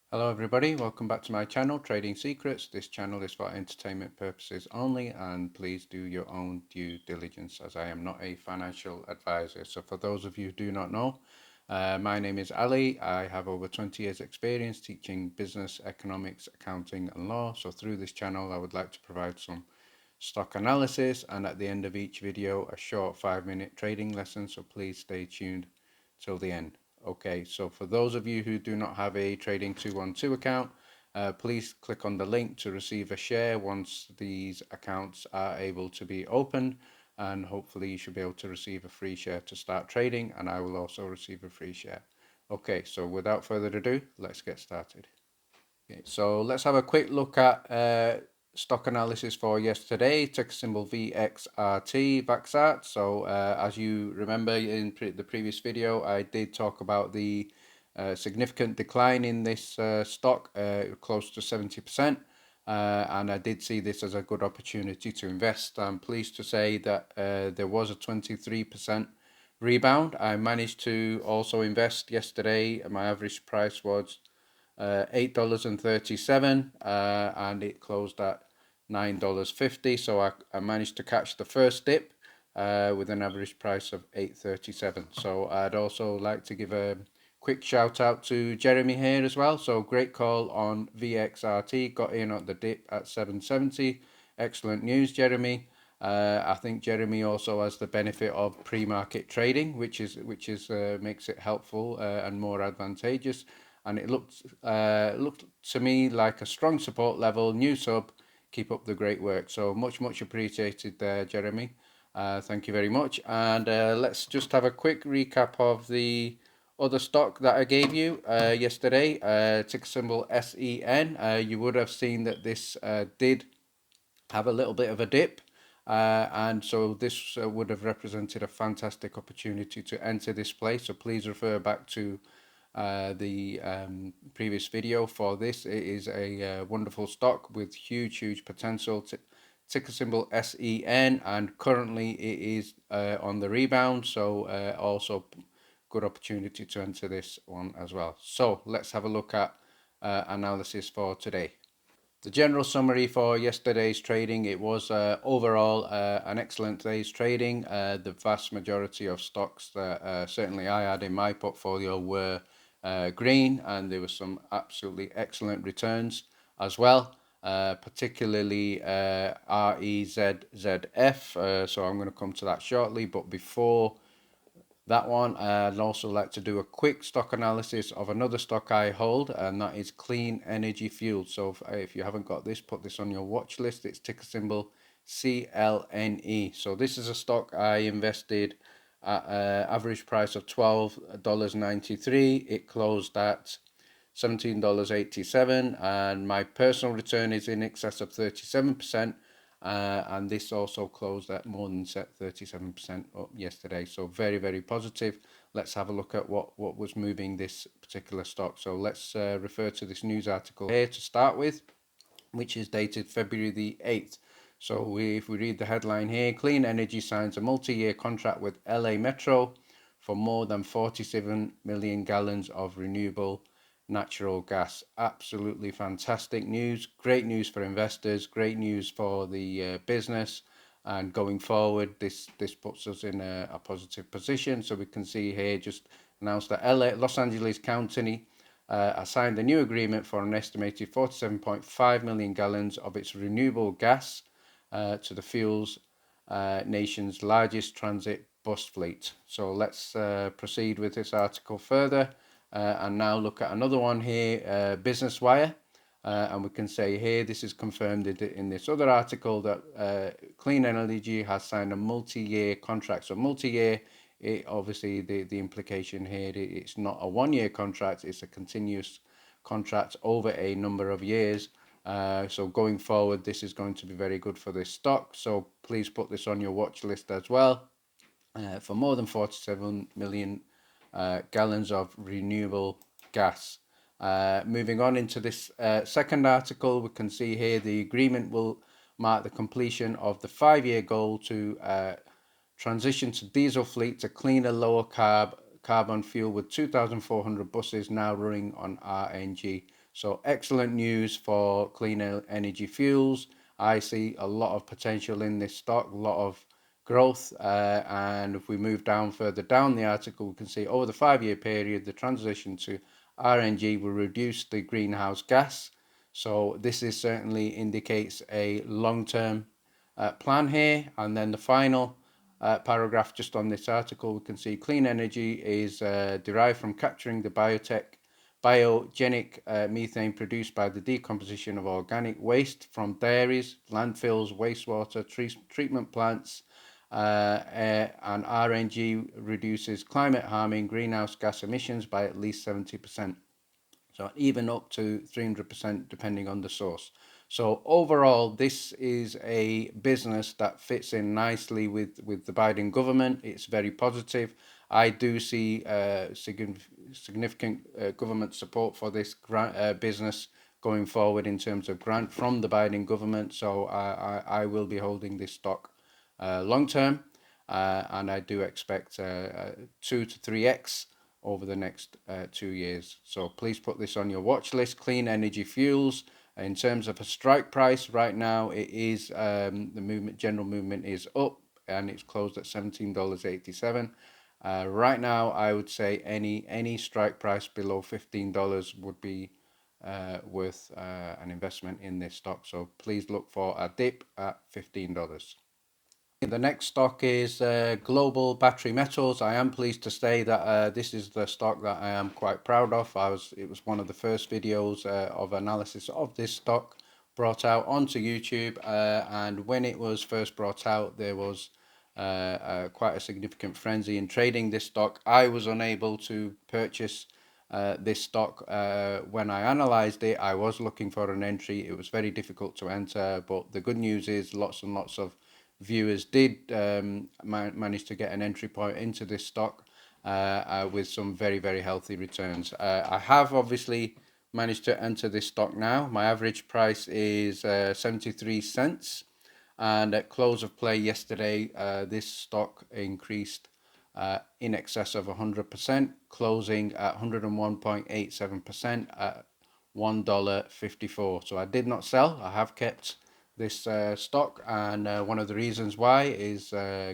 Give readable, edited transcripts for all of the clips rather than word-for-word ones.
Hello everybody, welcome back to my channel, Trading Secrets. This channel is for entertainment purposes only, and please do your own due diligence as I am not a financial advisor. So for those of you who do not know, my name is Ali. I have over 20 years experience teaching business, economics, accounting and law. So through this channel I would like to provide some stock analysis, and at the end of each video a short 5-minute trading lesson, so please stay tuned till the end. Okay, so for those of you who do not have a Trading 212 account, please click on the link to receive a share once these accounts are able to be opened, and hopefully you should be able to receive a free share to start trading, and I will also receive a free share. Okay, so without further ado, let's get started. Okay, so let's have a quick look at stock analysis for yesterday. Ticker symbol VXRT, VAXAT. So as you remember in the previous video, I did talk about the significant decline in this stock, close to 70%. And I did see this as a good opportunity to invest. I'm pleased to say that there was a 23% rebound. I managed to also invest yesterday. My average price was $8.37, and it closed at $9.50. So I managed to catch the first dip with an average price of $8.37. So I'd also like to give a quick shout out to Jeremy here as well. So great call on VXRT, got in at the dip at 770. Excellent news, Jeremy. I think Jeremy also has the benefit of pre-market trading, which makes it helpful and more advantageous. And it looked to me like a strong support level. New sub, keep up the great work. So much appreciated there, Jeremy. Thank you very much. And let's just have a quick recap of the other stock that I gave you yesterday. Ticker symbol SEN. You would have seen that this did have a little bit of a dip. And so this would have represented a fantastic opportunity to enter this place. So please refer back to the previous video for this. It is a wonderful stock with huge potential. Ticker symbol SEN, and currently it is on the rebound, so also good opportunity to enter this one as well. So let's have a look at analysis for today. The general summary for yesterday's trading, it was overall an excellent day's trading. The vast majority of stocks that certainly I had in my portfolio were green, and there were some absolutely excellent returns as well, particularly REZZF. So I'm going to come to that shortly, but before that one, I'd also like to do a quick stock analysis of another stock I hold, and that is Clean Energy Fuel. So if you haven't got this, put this on your watch list. It's ticker symbol CLNE. So this is a stock I invested at an average price of $12.93. It closed at $17.87, and my personal return is in excess of 37%. And this also closed at more than 37% up yesterday. So very positive. Let's have a look at what was moving this particular stock. So let's refer to this news article here to start with, which is dated February the 8th. So if we read the headline here, Clean Energy signs a multi-year contract with LA Metro for more than 47 million gallons of renewable natural gas. Absolutely fantastic news. Great news for investors. Great news for the business. And going forward, this puts us in a positive position. So we can see here, just announced that Los Angeles County signed a new agreement for an estimated 47.5 million gallons of its renewable gas to the fuels nation's largest transit bus fleet. So let's proceed with this article further. And now look at another one here, Business Wire. And we can say here, this is confirmed in this other article that Clean Energy has signed a multi-year contract. So multi-year, obviously the implication here, it's not a one-year contract, it's a continuous contract over a number of years. So going forward, this is going to be very good for this stock. So please put this on your watch list as well. For more than 47 million gallons of renewable gas. Moving on into this second article, we can see here the agreement will mark the completion of the 5-year goal to transition to diesel fleet to cleaner, lower carbon fuel, with 2,400 buses now running on RNG. So excellent news for clean energy fuels. I see a lot of potential in this stock, a lot of growth, and if we move down further down the article, we can see over the 5-year period the transition to RNG will reduce the greenhouse gas. So this is certainly indicates a long-term plan here. And then the final paragraph just on this article, we can see clean energy is derived from capturing the biogenic methane produced by the decomposition of organic waste from dairies, landfills, wastewater treatment plants, and RNG reduces climate harming greenhouse gas emissions by at least 70%. So even up to 300% depending on the source. So overall, this is a business that fits in nicely with the Biden government. It's very positive. I do see significant government support for this business going forward in terms of grant from the Biden government. So I will be holding this stock long term, and I do expect 2 to 3x over the next 2 years. So please put this on your watch list. Clean energy fuels. In terms of a strike price, right now it is the general movement is up, and it's closed at $17.87. Right now, I would say any strike price below $15 would be worth an investment in this stock. So please look for a dip at $15. The next stock is Glogal Battery Metals. I am pleased to say that this is the stock that I am quite proud of. It was one of the first videos of analysis of this stock brought out onto YouTube, and when it was first brought out, there was quite a significant frenzy in trading this stock. I was unable to purchase this stock when I analyzed it. I was looking for an entry. It was very difficult to enter, but the good news is lots and lots of viewers did manage to get an entry point into this stock with some very healthy returns. I have obviously managed to enter this stock now. My average price is 73 cents, and at close of play yesterday this stock increased in excess of 100%, closing at 101.87% at $1.54. So I did not sell. I have kept this stock, and one of the reasons why is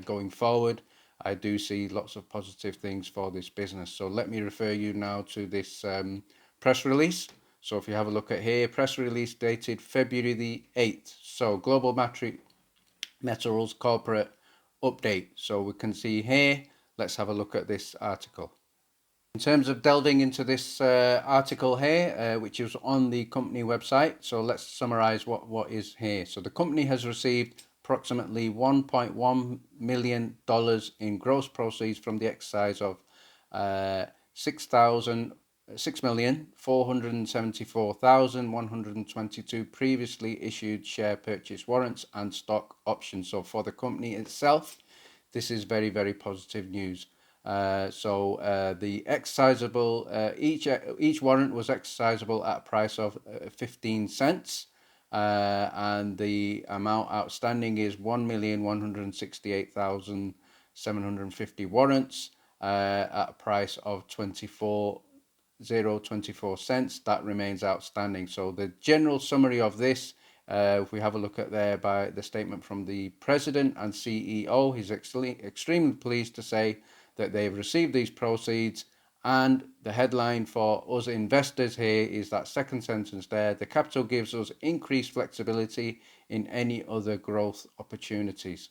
going forward I do see lots of positive things for this business. So let me refer you now to this press release. So if you have a look at here, press release dated February the 8th. So Global Battery Metals corporate update. So we can see here, let's have a look at this article. In terms of delving into this article here, which is on the company website, so let's summarize what is here. So the company has received approximately $1.1 million in gross proceeds from the exercise of 6,474,122 previously issued share purchase warrants and stock options. So for the company itself, this is very positive news. The exercisable each warrant was exercisable at a price of 15 cents, and the amount outstanding is 1,168,750 warrants at a price of 24 cents. That remains outstanding. So the general summary of this, if we have a look at there by the statement from the president and CEO, he's extremely pleased to say that they've received these proceeds, and the headline for us investors here is that second sentence there: the capital gives us increased flexibility in any other growth opportunities.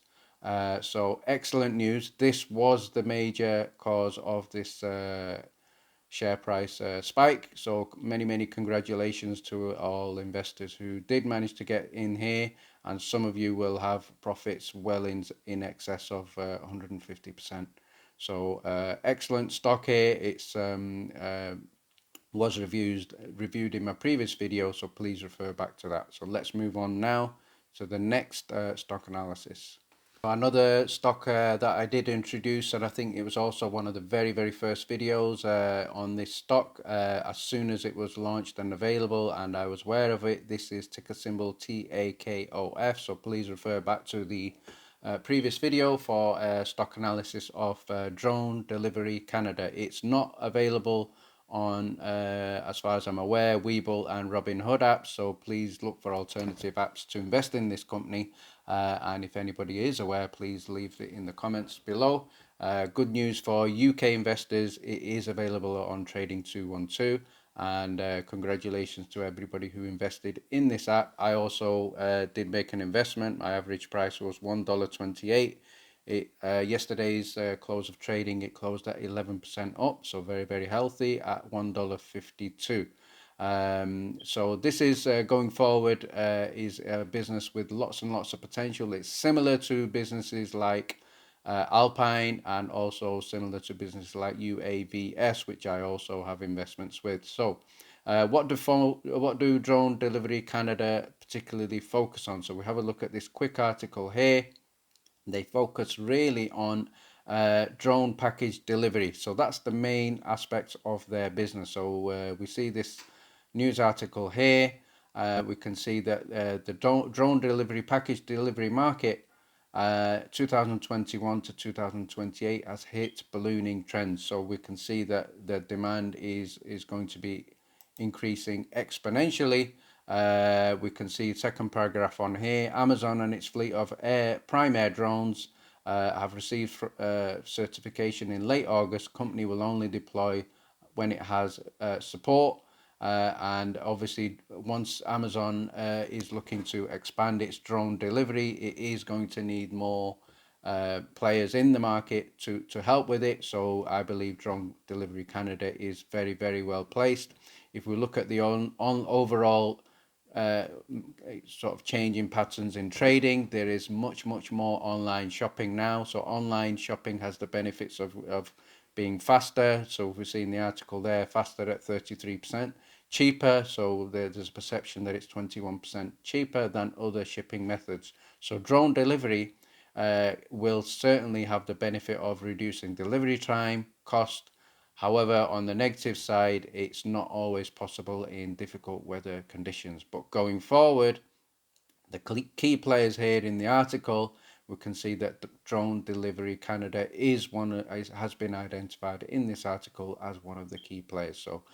So excellent news. This was the major cause of this share price spike. So many congratulations to all investors who did manage to get in here, and some of you will have profits well in excess of 150%. So excellent stock here. It's was reviewed in my previous video, so please refer back to that. So let's move on now to the next stock analysis. Another stock that I did introduce, and I think it was also one of the very first videos on this stock as soon as it was launched and available, and I was aware of it. This is ticker symbol TAKOF, so please refer back to the previous video for stock analysis of Drone Delivery Canada. It's not available on, as far as I'm aware, Webull and Robinhood apps. So please look for alternative apps to invest in this company. And if anybody is aware, please leave it in the comments below. Good news for UK investors, it is available on Trading 212. And congratulations to everybody who invested in this app. I also did make an investment. My average price was $1.28. Yesterday's close of trading, it closed at 11% up, so very, very healthy at $1.52. So this is going forward, is a business with lots and lots of potential. It's similar to businesses like Alpine, and also similar to businesses like UAVS, which I also have investments with. So what do Drone Delivery Canada particularly focus on? So we have a look at this quick article here. They focus really on drone package delivery. So that's the main aspects of their business. So we see this news article here. We can see that the drone delivery package delivery market 2021 to 2028 has hit ballooning trends. So we can see that the demand is going to be increasing exponentially. We can see second paragraph on here. Amazon and its fleet of prime air drones have received certification in late August. Company will only deploy when it has support. And obviously, once Amazon is looking to expand its drone delivery, it is going to need more players in the market to help with it. So I believe Drone Delivery Canada is very, very well placed. If we look at the overall sort of changing patterns in trading, there is much more online shopping now. So online shopping has the benefits of being faster. So if we see in the article there, faster at 33%, cheaper. So there's a perception that it's 21% cheaper than other shipping methods. So drone delivery will certainly have the benefit of reducing delivery time, cost. However, on the negative side, it's not always possible in difficult weather conditions. But going forward, the key players here in the article, we can see that Drone Delivery Canada has been identified in this article as one of the key players. So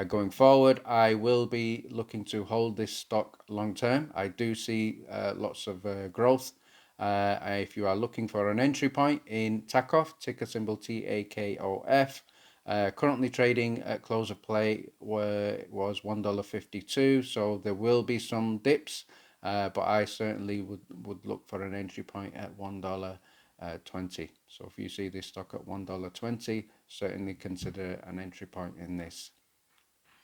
going forward, I will be looking to hold this stock long term. I do see lots of growth. If you are looking for an entry point in Takof, ticker symbol TAKOF, currently trading at close of play was $1.52, so there will be some dips, but I certainly would look for an entry point at $1.20. So if you see this stock at $1.20, certainly consider an entry point in this.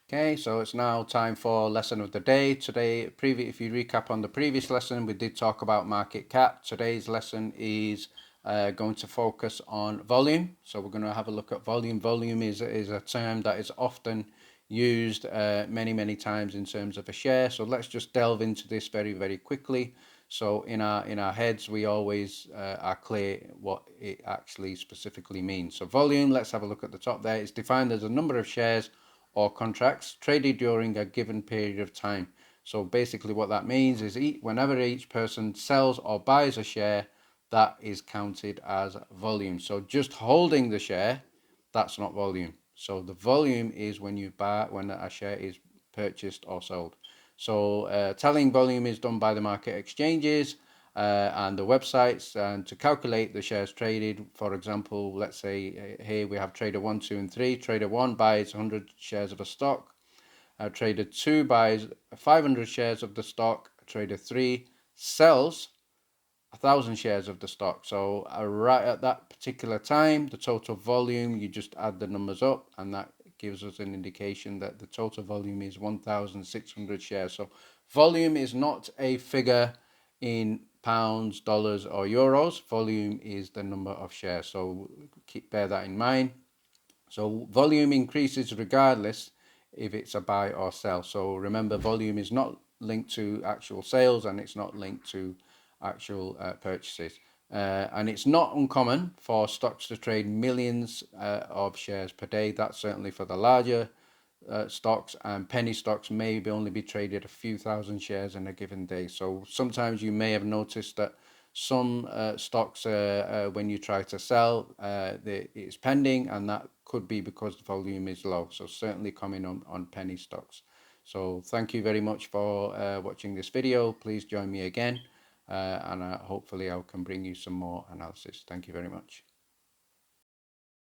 Okay, so it's now time for lesson of the day. Today, if you recap on the previous lesson, we did talk about market cap. Today's lesson is going to focus on volume. So we're going to have a look at volume. Volume is a term that is often used many times in terms of a share. So let's just delve into this very quickly. So in our heads, we always are clear what it actually specifically means. So volume, let's have a look at the top there. It's defined as a number of shares or contracts traded during a given period of time. So basically what that means is whenever each person sells or buys a share, that is counted as volume. So just holding the share, that's not volume. So the volume is when a share is purchased or sold. So telling volume is done by the market exchanges and the websites, and to calculate the shares traded, for example, let's say here we have trader 1, 2 and 3. Trader 1 buys 100 shares of a stock, trader 2 buys 500 shares of the stock, trader 3 sells 1,000 shares of the stock. So right at that particular time, the total volume, you just add the numbers up, and that gives us an indication that the total volume is 1,600 shares. So volume is not a figure in pounds, dollars or euros. Volume is the number of shares. So bear that in mind. So volume increases regardless if it's a buy or sell. So remember, volume is not linked to actual sales, and it's not linked to actual purchases. And it's not uncommon for stocks to trade millions of shares per day. That's certainly for the larger stocks, and penny stocks may only be traded a few thousand shares in a given day. So sometimes you may have noticed that some stocks, when you try to sell, it's pending, and that could be because the volume is low. So certainly coming on penny stocks. So thank you very much for watching this video. Please join me again, and hopefully I can bring you some more analysis. Thank you very much.